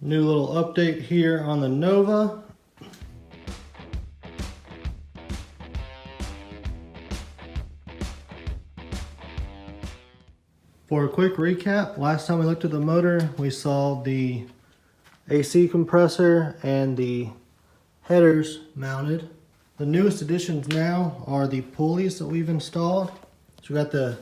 New little update here on the Nova. For a quick recap, last time we looked at the motor, we saw the AC compressor and the headers mounted. The newest additions now are the pulleys that we've installed. So we got the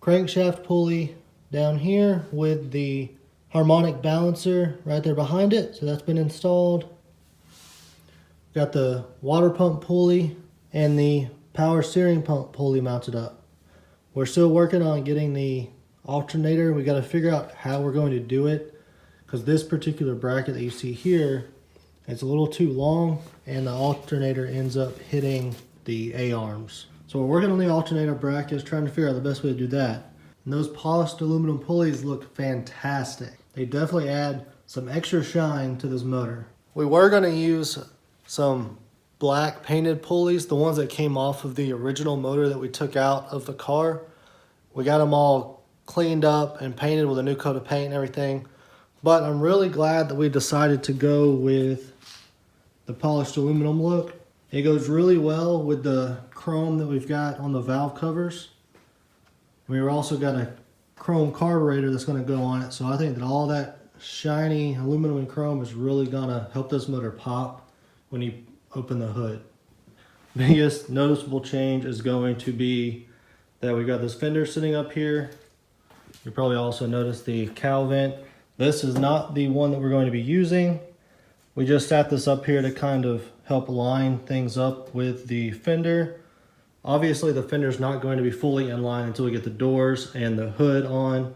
crankshaft pulley down here with the harmonic balancer right there behind it. So that's been installed. Got the water pump pulley and the power steering pump pulley mounted up. We're still working on getting the alternator. We got to figure out how we're going to do it, because this particular bracket that you see here, it's a little too long and the alternator ends up hitting the A-arms. So we're working on the alternator brackets, trying to figure out the best way to do that. And those polished aluminum pulleys look fantastic. They definitely add some extra shine to this motor. We were going to use some black painted pulleys, the ones that came off of the original motor that we took out of the car. We got them all cleaned up and painted with a new coat of paint and everything. But I'm really glad that we decided to go with the polished aluminum look. It goes really well with the chrome that we've got on the valve covers. We've also got a chrome carburetor that's going to go on it. So I think that all that shiny aluminum and chrome is really going to help this motor pop when you open the hood. Biggest noticeable change is going to be that we got this fender sitting up here. You probably also noticed the cowl vent. This is not the one that we're going to be using. We just sat this up here to kind of help line things up with the fender. Obviously the fender is not going to be fully in line until we get the doors and the hood on,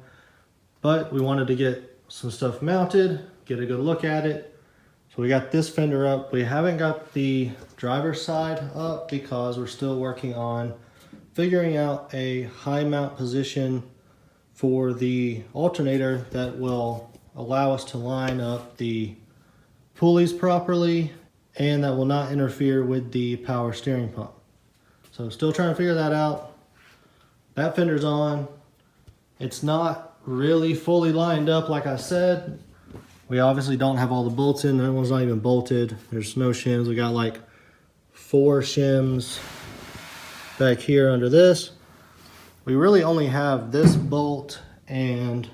but we wanted to get some stuff mounted, get a good look at it. So we got this fender up. We haven't got the driver's side up because we're still working on figuring out a high mount position for the alternator that will allow us to line up the pulleys properly and that will not interfere with the power steering pump. So still trying to figure that out. That fender's on. It's not really fully lined up like I said. We obviously don't have all the bolts in. That one's not even bolted. There's no shims. We got like 4 shims back here under this. We really only have this bolt and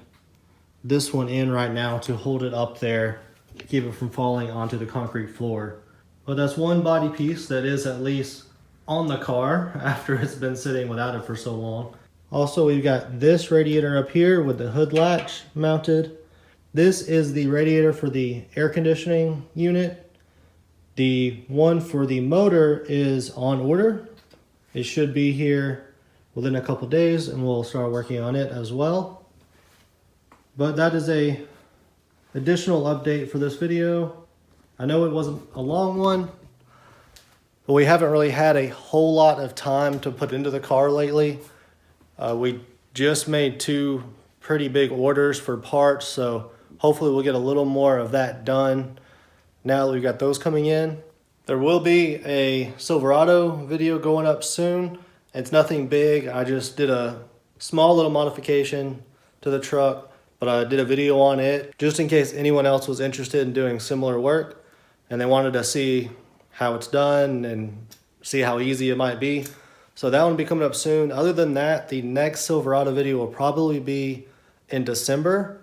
this one in right now to hold it up there to keep it from falling onto the concrete floor. But that's one body piece that is at least on the car after it's been sitting without it for so long. Also, we've got this radiator up here with the hood latch mounted. This is the radiator for the air conditioning unit. The one for the motor is on order. It should be here within a couple days and we'll start working on it as well. But that is a additional update for this video. I know it wasn't a long one, but we haven't really had a whole lot of time to put into the car lately. We just made 2 pretty big orders for parts, so hopefully we'll get a little more of that done now that we've got those coming in. There will be a Silverado video going up soon. It's nothing big. I just did a small little modification to the truck, but I did a video on it just in case anyone else was interested in doing similar work and they wanted to see how it's done and see how easy it might be. So that one will be coming up soon. Other than that, the next Silverado video will probably be in December.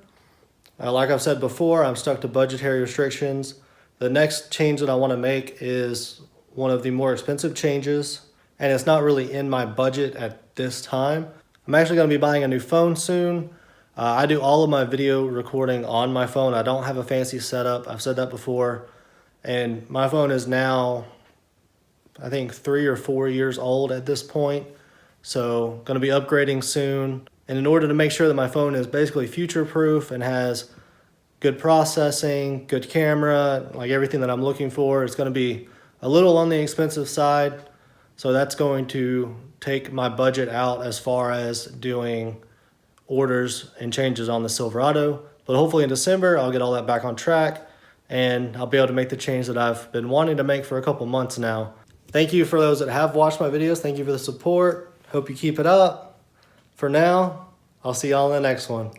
Like I've said before, I'm stuck to budgetary restrictions. The next change that I want to make is one of the more expensive changes, and it's not really in my budget at this time. I'm actually going to be buying a new phone soon. I do all of my video recording on my phone. I don't have a fancy setup. I've said that before. And my phone is now, I think, 3 or 4 years old at this point. So going to be upgrading soon. And in order to make sure that my phone is basically future-proof and has good processing, good camera, like everything that I'm looking for, it's going to be a little on the expensive side. So that's going to take my budget out as far as doing orders and changes on the Silverado. But hopefully in December, I'll get all that back on track and I'll be able to make the change that I've been wanting to make for a couple months now. Thank you for those that have watched my videos. Thank you for the support. Hope you keep it up. For now, I'll see y'all in the next one.